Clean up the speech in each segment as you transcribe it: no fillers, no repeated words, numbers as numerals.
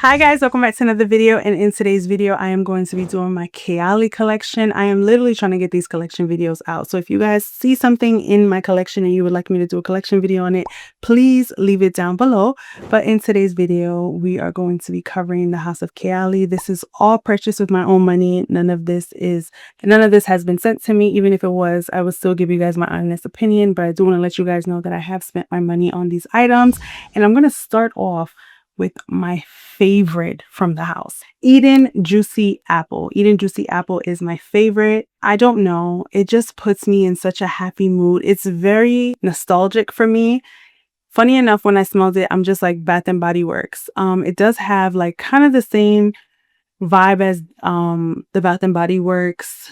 Hi guys, welcome back to another video, and in today's video I am going to be doing my Kayali collection. I am literally trying to get these collection videos out, so if you guys see something in my collection and you would like me to do a collection video on it, please leave it down below. But in today's video we are going to be covering the house of Kayali. This is all purchased with my own money. None of this has been sent to me. Even if it was, I would still give you guys my honest opinion, but I do want to let you guys know that I have spent my money on these items. And I'm going to start off with my favorite from the house. Eden Juicy Apple. Eden Juicy Apple is my favorite. I don't know. It just puts me in such a happy mood. It's very nostalgic for me. Funny enough, when I smelled it, I'm just like Bath and Body Works. It does have like kind of the same vibe as the Bath and Body Works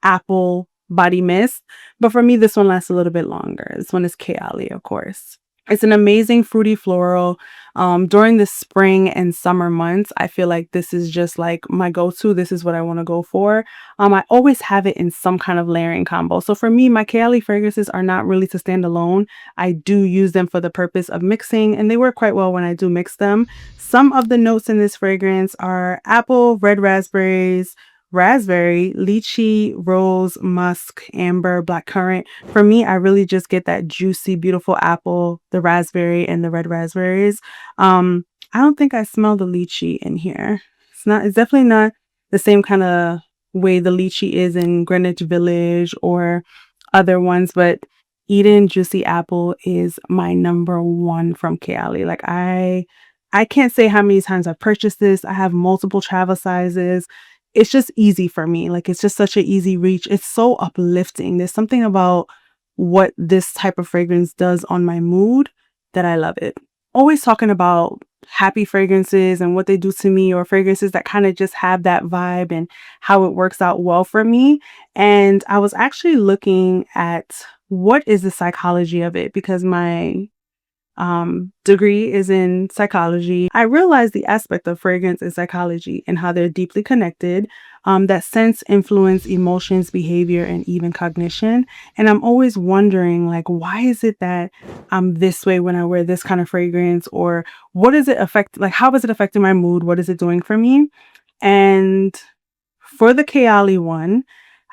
Apple Body Mist. But for me, this one lasts a little bit longer. This one is Kayali, of course. It's an amazing fruity floral. During the spring and summer months, I feel like this is just like my go-to. This is what I want to go for. I always have it in some kind of layering combo. So for me, my Kayali fragrances are not really to stand alone. I do use them for the purpose of mixing, and they work quite well when I do mix them. Some of the notes in this fragrance are apple, red raspberries, raspberry, lychee, rose, musk, amber, blackcurrant. For me, I really just get that juicy, beautiful apple, the raspberry, and the red raspberries. I don't think I smell the lychee in here. It's definitely not the same kind of way the lychee is in Greenwich Village or other ones, but Eden Juicy Apple is my number one from Kayali. Like I can't say how many times I've purchased this. I have multiple travel sizes. It's just easy for me. Like, it's just such an easy reach. It's so uplifting. There's something about what this type of fragrance does on my mood that I love it. Always talking about happy fragrances and what they do to me, or fragrances that kind of just have that vibe and how it works out well for me. And I was actually looking at what is the psychology of it, because my degree is in psychology. I realized the aspect of fragrance and psychology and how they're deeply connected, that sense, influence, emotions, behavior, and even cognition. And I'm always wondering, like, why is it that I'm this way when I wear this kind of fragrance? Or what does it affect? Like, how is it affecting my mood? What is it doing for me? And for the Kayali one,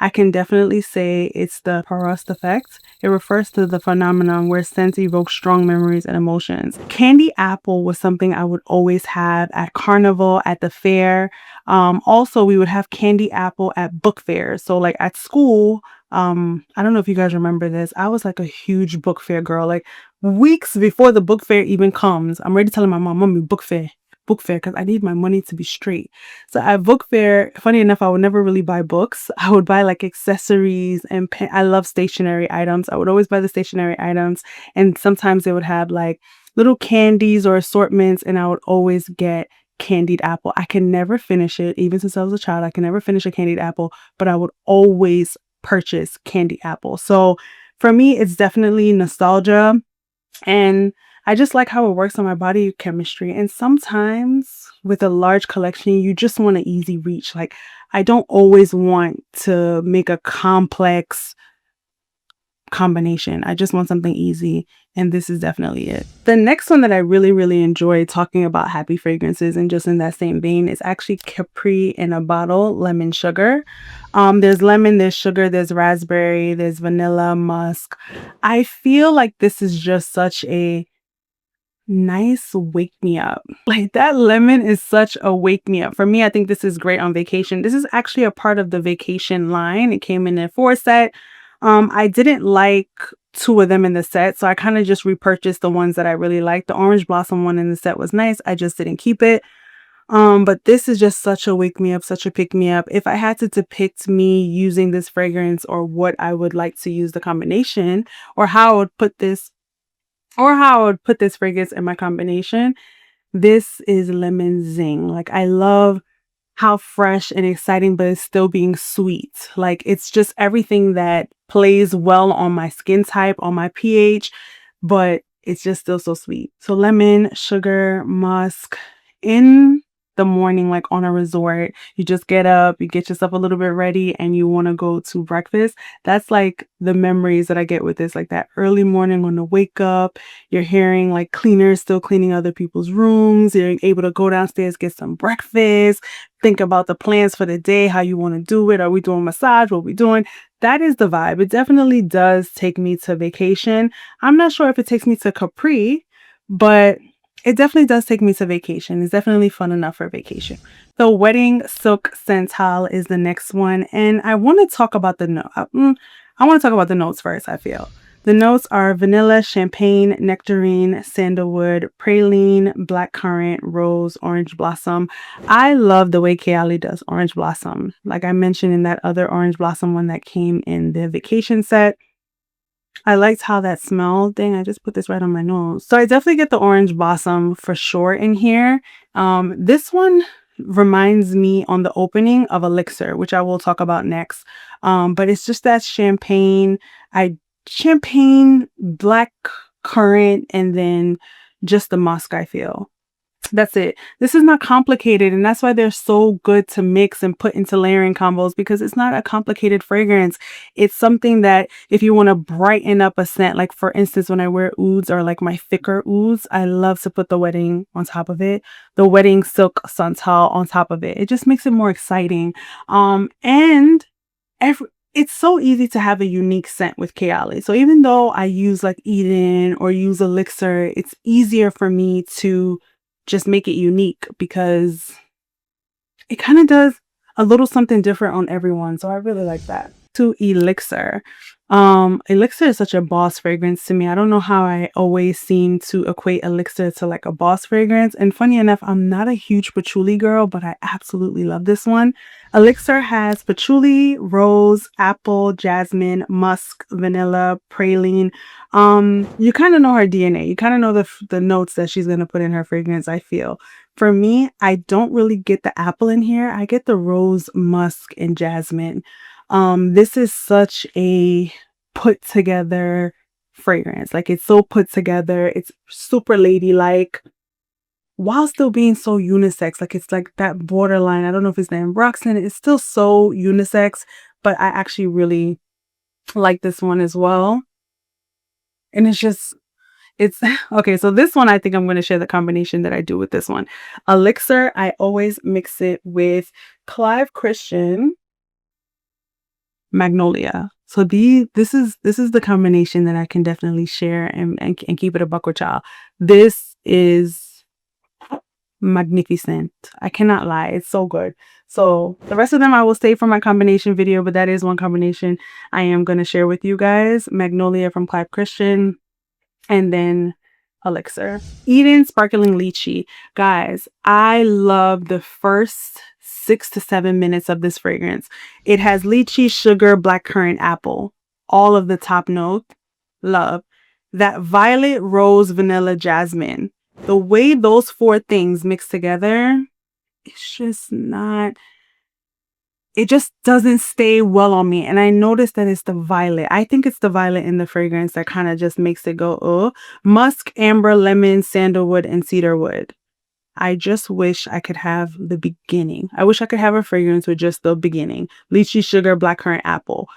I can definitely say it's the Proust effect. It refers to the phenomenon where scents evoke strong memories and emotions. Candy apple was something I would always have at carnival, at the fair. Also, we would have candy apple at book fairs. So like at school, I don't know if you guys remember this. I was like a huge book fair girl. Like weeks before the book fair even comes, I'm already telling my mom, "Mommy, book fair." Book fair, because I need my money to be straight. So at book fair, funny enough, I would never really buy books. I would buy like accessories and I love stationery items. I would always buy the stationery items, and sometimes they would have like little candies or assortments, and I would always get candied apple. I can never finish it. Even since I was a child, I can never finish a candied apple, but I would always purchase candy apple. So for me, it's definitely nostalgia, and I just like how it works on my body chemistry. And sometimes with a large collection, you just want an easy reach. Like, I don't always want to make a complex combination. I just want something easy, and this is definitely it. The next one that I really enjoy talking about happy fragrances, and just in that same vein, is actually Capri in a Bottle Lemon Sugar. There's lemon, there's sugar, there's raspberry, there's vanilla, musk. I feel like this is just such a nice wake me up. Like, that lemon is such a wake me up. For me, I think this is great on vacation. This is actually a part of the vacation line. It came in a 4-set. I didn't like 2 of them in the set, so I kind of just repurchased the ones that I really liked. The orange blossom one in the set was nice. I just didn't keep it. But this is just such a wake me up, such a pick me up. If I had to depict me using this fragrance, or what I would like to use the combination, or how I would put this fragrance in my combination, this is lemon zing. Like, I love how fresh and exciting, but it's still being sweet. Like, it's just everything that plays well on my skin type, on my pH, but it's just still so sweet. So lemon, sugar, musk. In the morning, like on a resort. You just get up, you get yourself a little bit ready, and you want to go to breakfast. That's like the memories that I get with this, like that early morning when you wake up, you're hearing like cleaners still cleaning other people's rooms. You're able to go downstairs, get some breakfast, think about the plans for the day, how you want to do it. Are we doing massage? What are we doing? That is the vibe. It definitely does take me to vacation. I'm not sure if it takes me to Capri, but it definitely does take me to vacation. It's definitely fun enough for vacation. The Wedding Silk Santal is the next one. And I want to talk about the I want to talk about the notes first, I feel. The notes are vanilla, champagne, nectarine, sandalwood, praline, blackcurrant, rose, orange blossom. I love the way Kayali does orange blossom. Like I mentioned in that other orange blossom one that came in the vacation set. I liked how that smelled. Dang, I just put this right on my nose. So I definitely get the orange blossom for sure in here. This one reminds me on the opening of Elixir, which I will talk about next. But it's just that champagne, black currant, and then just the musk, I feel. That's it. This is not complicated, and that's why they're so good to mix and put into layering combos, because it's not a complicated fragrance. It's something that if you want to brighten up a scent, like for instance, when I wear ouds or like my thicker ouds, I love to put the wedding on top of it, the Wedding Silk Santal on top of it. It just makes it more exciting. And it's so easy to have a unique scent with Kayali. So even though I use like Eden or use Elixir, it's easier for me to just make it unique because it kind of does a little something different on everyone. So I really like that. To Elixir. Elixir is such a boss fragrance to me. I don't know how I always seem to equate Elixir to like a boss fragrance. And funny enough, I'm not a huge patchouli girl, but I absolutely love this one. Elixir has patchouli, rose, apple, jasmine, musk, vanilla, praline. You kind of know her DNA. You kind of know the notes that she's going to put in her fragrance, I feel. For me, I don't really get the apple in here. I get the rose, musk, and jasmine. This is such a put together fragrance. Like it's so put together. It's super ladylike while still being so unisex. Like it's like that borderline. I don't know if it's named Roxanne. It's still so unisex, but I actually really like this one as well. And it's okay. So this one, I think I'm going to share the combination that I do with this one. Elixir, I always mix it with Clive Christian Magnolia. So this is the combination that I can definitely share and keep it a buck with y'all. This is magnificent. I cannot lie. It's so good. So the rest of them I will save for my combination video, but that is one combination I am going to share with you guys. Magnolia from Clive Christian, and then Elixir. Eden Sparkling Lychee. Guys, I love the first 6 to 7 minutes of this fragrance. It has lychee, sugar, blackcurrant, apple. All of the top notes. Love. That violet, rose, vanilla, jasmine. The way those four things mix together, it's just not... It just doesn't stay well on me. And I noticed that it's the violet. I think it's the violet in the fragrance that kind of just makes it go, oh. Musk, amber, lemon, sandalwood, and cedarwood. I just wish I could have the beginning. I wish I could have a fragrance with just the beginning. Lychee, sugar, blackcurrant, apple.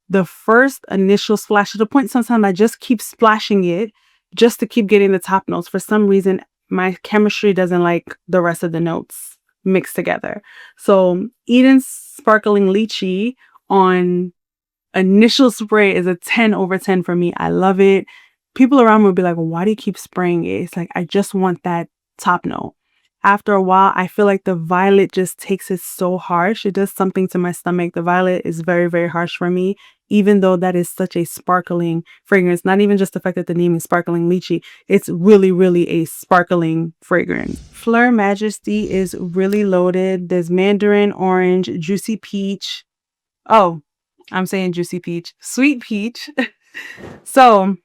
The first initial splash, to the point sometimes I just keep splashing it just to keep getting the top notes. For some reason, my chemistry doesn't like the rest of the notes mixed together. So Eden Sparkling Lychee on initial spray is a 10 over 10 for me. I love it. People around me will be like, why do you keep spraying it? It's like, I just want that top note. After a while, I feel like the violet just takes it so harsh. It does something to my stomach. The violet is very, very harsh for me, even though that is such a sparkling fragrance. Not even just the fact that the name is Sparkling Lychee. It's really, really a sparkling fragrance. Fleur Majesty is really loaded. There's mandarin, orange, juicy peach. Oh, I'm saying juicy peach. Sweet peach. So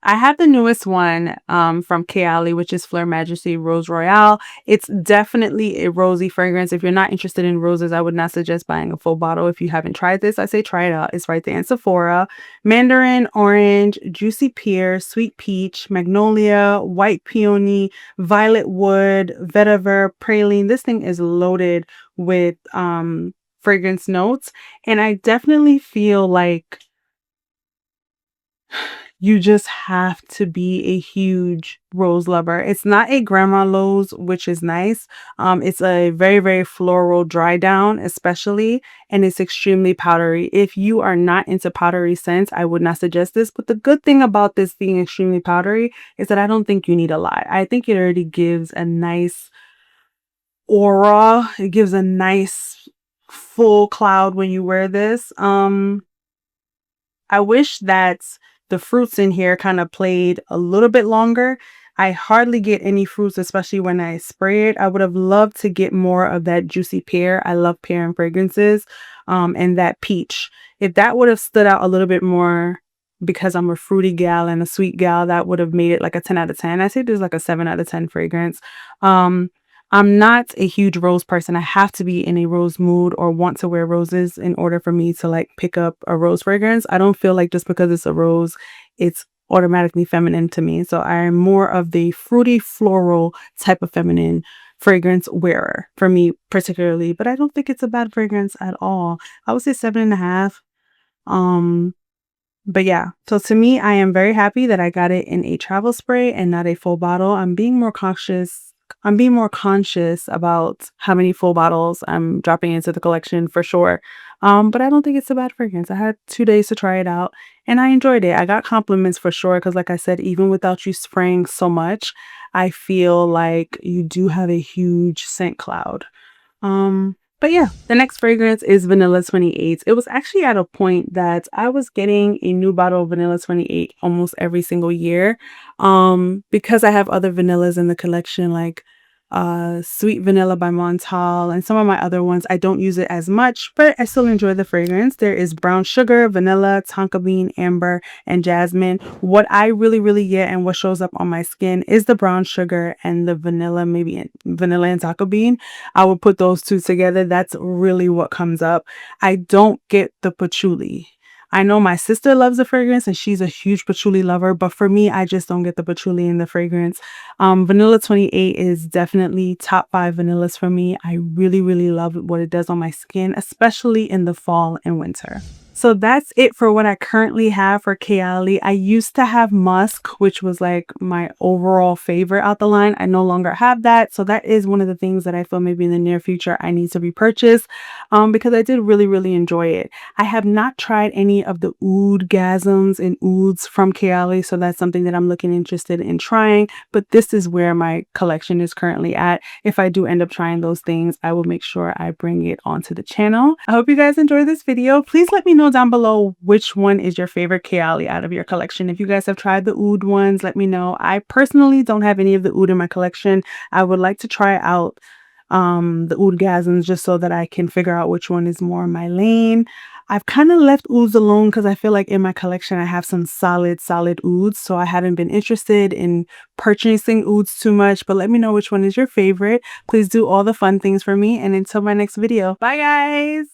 I have the newest one from Kayali, which is Fleur Majesty Rose Royale. It's definitely a rosy fragrance. If you're not interested in roses, I would not suggest buying a full bottle. If you haven't tried this, I say try it out. It's right there in Sephora. Mandarin, orange, juicy pear, sweet peach, magnolia, white peony, violet wood, vetiver, praline. This thing is loaded with fragrance notes. And I definitely feel like you just have to be a huge rose lover. It's not a grandma rose, which is nice. It's a very, very floral dry down, especially, and it's extremely powdery. If you are not into powdery scents, I would not suggest this. But the good thing about this being extremely powdery is that I don't think you need a lot. I think it already gives a nice aura. It gives a nice full cloud when you wear this. I wish that the fruits in here kind of played a little bit longer. I hardly get any fruits, especially when I spray it. I would have loved to get more of that juicy pear. I love pear and fragrances, and that peach. If that would have stood out a little bit more, because I'm a fruity gal and a sweet gal, that would have made it like a 10 out of 10. I say there's like a 7 out of 10 fragrance. I'm not a huge rose person. I have to be in a rose mood or want to wear roses in order for me to like pick up a rose fragrance. I don't feel like just because it's a rose, it's automatically feminine to me. So I am more of the fruity floral type of feminine fragrance wearer for me particularly, but I don't think it's a bad fragrance at all. I would say 7.5. But yeah, so to me, I am very happy that I got it in a travel spray and not a full bottle. I'm being more cautious. I'm being more conscious about how many full bottles I'm dropping into the collection for sure. But I don't think it's a bad fragrance. I had 2 days to try it out and I enjoyed it. I got compliments for sure because like I said, even without you spraying so much, I feel like you do have a huge scent cloud. But yeah, the next fragrance is Vanilla 28. It was actually at a point that I was getting a new bottle of Vanilla 28 almost every single year. Because I have other vanillas in the collection, like Sweet Vanilla by Montal and some of my other ones. I don't use it as much, but I still enjoy the fragrance. There is brown sugar, vanilla, tonka bean, amber, and jasmine. What I really, really get and what shows up on my skin is the brown sugar and the vanilla, maybe vanilla and tonka bean. I would put those two together. That's really what comes up. I don't get the patchouli. I know my sister loves the fragrance and she's a huge patchouli lover, but for me, I just don't get the patchouli in the fragrance. Vanilla 28 is definitely top 5 vanillas for me. I really, really love what it does on my skin, especially in the fall and winter. So that's it for what I currently have for Kayali. I used to have Musk, which was like my overall favorite out the line. I no longer have that. So that is one of the things that I feel maybe in the near future I need to repurchase because I did really, really enjoy it. I have not tried any of the oud-gasms and ouds from Kayali. So that's something that I'm interested in trying. But this is where my collection is currently at. If I do end up trying those things, I will make sure I bring it onto the channel. I hope you guys enjoyed this video. Please let me know down below which one is your favorite Kayali out of your collection. If you guys have tried the oud ones, let me know. I personally don't have any of the oud in my collection. I would like to try out the oud-gasms just so that I can figure out which one is more my lane. I've kind of left ouds alone because I feel like in my collection I have some solid ouds, so I haven't been interested in purchasing ouds too much. But let me know which one is your favorite. Please do all the fun things for me, and until my next video, bye guys.